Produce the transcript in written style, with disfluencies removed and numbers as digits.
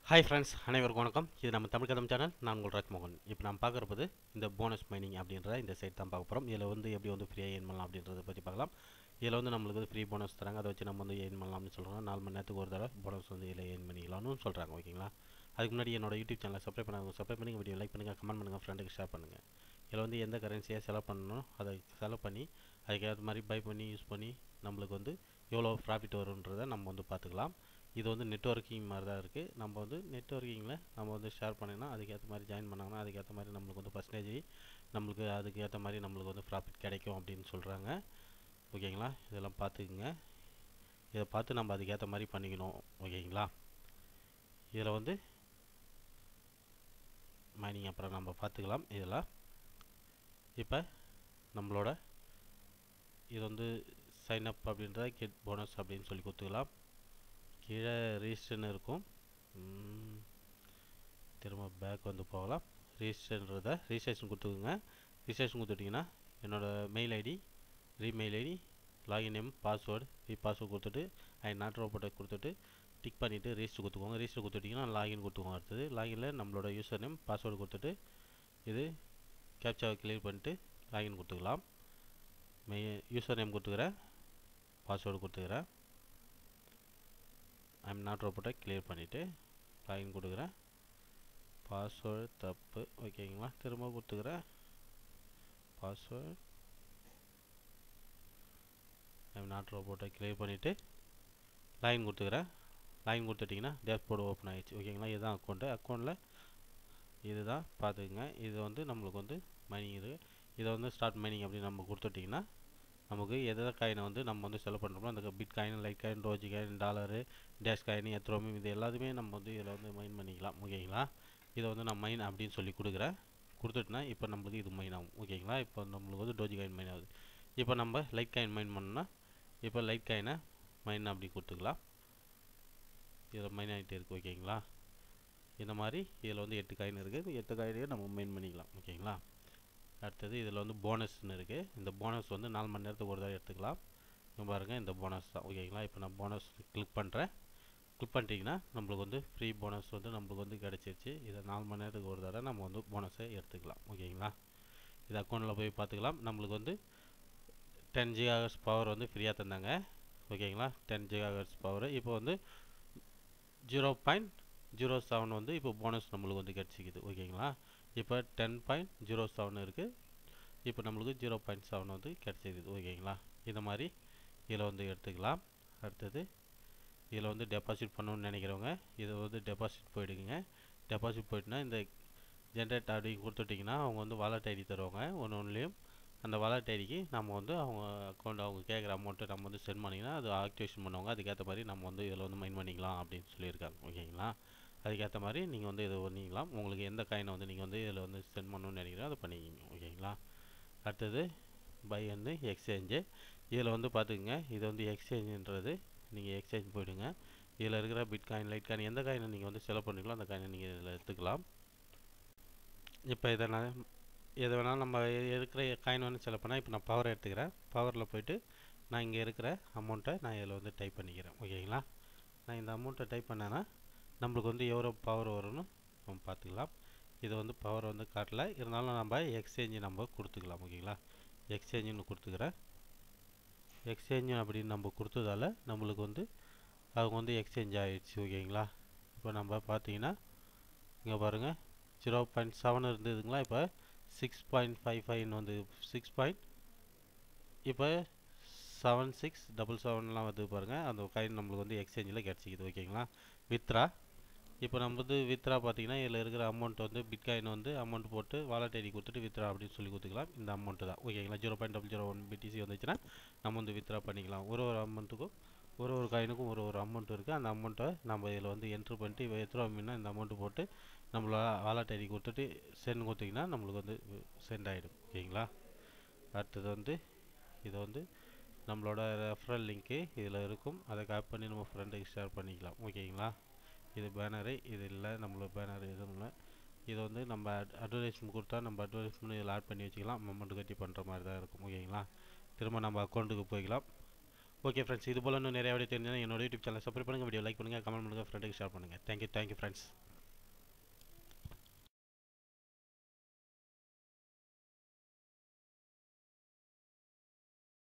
Hi friends, அனைவருக்கும் வணக்கம். இது நம்ம தமிழ் கதம் சேனல். நான் உங்கள் ராஜ்மோகன். இப்போ நம்ம பார்க்குறது இந்த போனஸ் மைனிங் அப்படின்ற இந்த சைட் தான் பார்க்க போகிறோம். இதில் வந்து எப்படி வந்து ஃப்ரீயாக ஏர்ன் பண்ணலாம் அப்படின்றத பற்றி பார்க்கலாம். இதில் வந்து நம்மளுக்கு வந்து ஃப்ரீ போனஸ் தராங்க. அதை வச்சு நம்ம வந்து ஏர்ன் பண்ணலாம்னு சொல்கிறாங்க. 4 மணி நேரத்துக்கு ஒரு தடவை போனஸ் வந்து இதில் ஏர்ன் பண்ணிக்கலாம்னு சொல்கிறாங்க. ஓகேங்களா? அதுக்கு முன்னாடி என்னோட யூடியூப் சேனலை சப்ஸ்கிரைப் பண்ணுங்கள், வீடியோ லைக் பண்ணுங்கள், கமெண்ட் பண்ணுங்கள், ஃப்ரெண்டுக்கு ஷேர் பண்ணுங்கள். இதில் வந்து எந்த கரன்சியாக செலவு பண்ணணும் அதை செலவு பண்ணி அதுக்கேற்ற மாதிரி பை பண்ணி யூஸ் பண்ணி நம்மளுக்கு வந்து எவ்வளோ ப்ராஃபிட் வரும்ன்றதை நம்ம வந்து பார்த்துக்கலாம். இது வந்து நெட்வொர்க்கிங் மாதிரி தான் இருக்குது. நம்ம வந்து நெட்வொர்க்கிங்கில் நம்ம வந்து ஷேர் பண்ணிங்கன்னா அதுக்கேற்ற மாதிரி ஜாயின் பண்ணாங்கன்னா அதுக்கேற்ற மாதிரி நம்மளுக்கு வந்து பர்சன்டேஜ் நம்மளுக்கு அதுக்கேற்ற மாதிரி நம்மளுக்கு வந்து ப்ராஃபிட் கிடைக்கும் அப்படின்னு சொல்கிறாங்க. ஓகேங்களா? இதெல்லாம் பார்த்துக்குங்க. இதை பார்த்து நம்ம அதுக்கேற்ற மாதிரி பண்ணிக்கணும். ஓகேங்களா? இதில் வந்து மைனிங் அப்புறம் நம்ம பார்த்துக்கலாம். இதெல்லாம் இப்போ நம்மளோட இது வந்து சைன் அப் அப்படின்றத கெட் போனஸ் அப்படின்னு சொல்லி கொடுத்துக்கலாம். கீழே ரிஜிஸ்டர்னு இருக்கும். திரும்ப பேக் வந்து போகலாம். ரிஜிஸ்ட்ரேஷன் கொடுத்துக்குங்க. ரிஜிஸ்ட்ரேஷன் கொடுத்துட்டிங்கன்னா என்னோடய மெயில் ஐடி, ரீமெயில் ஐடி, லாகின் நேம், பாஸ்வேர்டு கொடுத்துட்டு நாட் ரோபோட்டை கொடுத்துட்டு டிக் பண்ணிவிட்டு ரிஜிஸ்டர் கொடுத்துக்கோங்க. ரிஜிஸ்டர் கொடுத்துட்டிங்கன்னா லாகின் கொடுத்துக்கோங்க. அடுத்தது லாகினில் நம்மளோட யூசர் நேம், பாஸ்வேர்டு கொடுத்துட்டு இது கேப்சாவை கிளியர் பண்ணிட்டு லாகின் கொடுத்துக்கலாம். யூசர் நேம் கொடுத்துக்கிறேன், பாஸ்வேர்டு கொடுத்துக்கிறேன். ஐம் நாட் ரோபோட்டை கிளியர் பண்ணிவிட்டு லாகின் கொடுக்குறேன். பாஸ்வேர்டு தப்பு. ஓகேங்களா? திரும்ப கொடுத்துக்கிறேன். பாஸ்வேர்டு ஐம் நாட் ரோபோட்டை கிளியர் பண்ணிவிட்டு லாகின் கொடுத்துக்கிறேன். லாகின் கொடுத்துட்டிங்கன்னா டேஷ்போர்டு ஓப்பன் ஆகிடுச்சு. ஓகேங்களா? இதுதான் அக்கௌண்ட்டில் இதுதான் பார்த்துக்குங்க. இது வந்து நம்மளுக்கு வந்து மைனிங் இருக்குது. இதை வந்து ஸ்டார்ட் மைனிங் அப்படின்னு நம்ம கொடுத்துட்டிங்கன்னா நமக்கு எதை காயினை வந்து நம்ம வந்து செலவு பண்ணுறோமோ அந்த பிட் காயின், லைட் காயின், ரோஜி coin, dollar, Dash coin, Ethereum இது எல்லாத்தையுமே நம்ம வந்து இதில் வந்து மைன் பண்ணிக்கலாம். ஓகேங்களா? இதை வந்து நான் மைன் அப்படின்னு சொல்லி கொடுத்துட்டுனா இப்போ நம்மளுக்கு இது மைன் ஆகும். ஓகேங்களா? இப்போ நம்மளுக்கு வந்து டோஜி காயின் மைன் ஆகுது. இப்போ நம்ம லைட் காயின் மைன் பண்ணோம்னா இப்போ லைட் காயினை மைன் அப்படி கொடுத்துக்கலாம். இதில் மைன் ஆகிட்டே இருக்குது. ஓகேங்களா? இந்த மாதிரி இதில் வந்து 8 காயின் இருக்குது. 8 காயினையும் நம்ம மைன் பண்ணிக்கலாம். ஓகேங்களா? அடுத்தது இதில் வந்து போனஸ்ன்னு இருக்குது. இந்த போனஸ் வந்து 4 மணி நேரத்துக்கு ஒரு தடவை எடுத்துக்கலாம். பாருங்கள், இந்த போனஸ் தான். ஓகேங்களா? இப்போ நான் போனஸ் கிளிக் பண்ணுறேன். கிளிக் பண்ணிட்டீங்கன்னா நம்மளுக்கு வந்து ஃப்ரீ போனஸ் வந்து நம்மளுக்கு வந்து கிடச்சிருச்சு. இதை 4 மணி நேரத்துக்கு ஒரு தடவை நம்ம வந்து போனஸை எடுத்துக்கலாம். ஓகேங்களா? இது அக்கௌண்ட்டில் போய் பார்த்துக்கலாம். நம்மளுக்கு வந்து 10 GHz பவர் வந்து ஃப்ரீயாக தந்தாங்க. ஓகேங்களா? 10 GHz பவர் இப்போ வந்து 0.07 வந்து இப்போ போனஸ் நம்மளுக்கு வந்து கிடச்சிக்குது. ஓகேங்களா? இப்போ 10.07 இருக்குது. இப்போ நம்மளுக்கு 0.7 வந்து கிடச்சிக்குது. ஓகேங்களா? இந்த மாதிரி இதில் வந்து எடுத்துக்கலாம். அடுத்தது இதில் வந்து டெபாசிட் பண்ணணும்னு நினைக்கிறவங்க இதை வந்து டெபாசிட் போயிடுங்க. டெபாசிட் போயிட்டுனா இந்த ஜென்ரேட் ஐடி கொடுத்துட்டிங்கன்னா அவங்க வந்து வாலெட் ஐடி தருவாங்க. ஒன்றுலேயும் அந்த வாலெட் ஐடிக்கு நம்ம வந்து அவங்க அக்கௌண்ட் அவங்க கேட்குற அமௌண்ட்டை நம்ம வந்து சென்ட் பண்ணிங்கன்னா அது ஆக்டிவேஷன் பண்ணுவாங்க. அதுக்கேற்ற மாதிரி நம்ம வந்து இதில் வந்து மைன் பண்ணிக்கலாம் அப்படின்னு சொல்லியிருக்காங்க. ஓகேங்களா? அதுக்கேற்ற மாதிரி நீங்கள் வந்து இதை பண்ணிக்கலாம். உங்களுக்கு எந்த காயினை வந்து நீங்கள் வந்து இதில் வந்து சென்ட் பண்ணணும்னு நினைக்கிறோம் அதை பண்ணிக்கிங்க. ஓகேங்களா? அடுத்தது பை வந்து எக்ஸ்சேஞ்சு. இதில் வந்து பார்த்துக்குங்க, இது வந்து எக்ஸ்சேஞ்சுன்றது நீங்கள் எக்ஸ்சேஞ்ச் போயிடுங்க. இதில் இருக்கிற பிட் காயின், லைட் காயின் எந்த காயினை நீங்கள் வந்து செலவு பண்ணிக்கலாம் அந்த காயினை நீங்கள் இதில் எடுத்துக்கலாம். இப்போ இதை நான் எது வேணாலும் நம்ம இருக்கிற காயின் வந்து செலவு பண்ணால் இப்போ நான் பவர் எடுத்துக்கிறேன். பவரில் போய்ட்டு நான் இங்கே இருக்கிற அமௌண்ட்டை நான் இதில் வந்து டைப் பண்ணிக்கிறேன். ஓகேங்களா? நான் இந்த அமௌண்ட்டை டைப் பண்ணேன்னா நம்மளுக்கு வந்து எவ்வளோ பவர் வரும்னு நம்ம பார்த்துக்கலாம். இது வந்து பவர் வந்து காட்டல, இருந்தாலும் நம்ம எக்ஸ்சேஞ்சு நம்ம கொடுத்துக்கலாம். ஓகேங்களா? எக்ஸ்சேஞ்சுன்னு கொடுத்துக்கிறேன். எக்ஸ்சேஞ்சு அப்படின்னு நம்ம கொடுத்ததால நம்மளுக்கு வந்து அவங்க வந்து எக்ஸ்சேஞ்ச் ஆகிடுச்சு. ஓகேங்களா? இப்போ நம்ம பார்த்தீங்கன்னா இங்கே பாருங்கள் 0.7 இருந்ததுங்களா, இப்போ 6.55 வந்து 6. இப்போ 7677 வந்து பாருங்கள் அந்த காயின் நம்மளுக்கு வந்து எக்ஸ்சேஞ்சில் கிடச்சிக்குது. ஓகேங்களா? வித்ரா இப்போ நம்ம வந்து வித்ரா பார்த்தீங்கன்னா இதில் இருக்கிற அமௌண்ட் வந்து பிட்காயின் வந்து அமௌண்ட் போட்டு வாலெட் ஐடி கொடுத்துட்டு வித்ரா அப்படின்னு சொல்லி கொடுத்துக்கலாம். இந்த அமௌண்ட்டு தான். ஓகேங்களா? 0.001 BTC வந்துச்சுன்னா நம்ம வந்து வித்ரா பண்ணிக்கலாம். ஒரு அமௌண்ட்டுக்கும் ஒரு காயினுக்கும் ஒரு அமௌண்ட் இருக்குது. அந்த அமௌண்ட்டை நம்ம இதில் வந்து என்ட்ரு பண்ணிட்டு இப்போ எத்ரோமின்னா இந்த அமௌண்ட்டு போட்டு நம்மளோட வாலெட் ஐடி கொடுத்துட்டு சென்ட் கொடுத்திங்கன்னா நம்மளுக்கு வந்து சென்ட் ஆகிடும். ஓகேங்களா? அடுத்தது வந்து இதை வந்து நம்மளோட ரெஃபரல் லிங்க்கு இதில் இருக்கும். அதை காப்பி பண்ணி நம்ம ஃப்ரெண்டுக்கு ஷேர் பண்ணிக்கலாம். ஓகேங்களா? இது பேனரு, இது இல்லை நம்மளோட பேனர் எதுவும் இல்லை. இதை வந்து நம்ம அட்வர்டைஸ்மெண்ட் கொடுத்தா நம்ம அட்வர்டைஸ்மெண்ட் இதில் ஆட் பண்ணி வச்சுக்கலாம். அமௌண்ட் கட்டி பண்ணுற மாதிரி தான் இருக்கும். ஓகேங்களா? திரும்ப நம்ம அக்கௌண்ட்டுக்கு போய்க்கலாம். ஓகே ஃப்ரெண்ட்ஸ், இது போல் இன்னும் நிறைய வீடியோ தெரிஞ்சுன்னா என்னோட யூடியூப் சேனல் சப்ஸ்கிரைப் பண்ணுங்கள், வீடியோ லைக் பண்ணுங்கள், கமெண்ட் பண்ணுங்கள், ஃப்ரெண்டுக்கு ஷேர் பண்ணுங்கள். Thank you friends.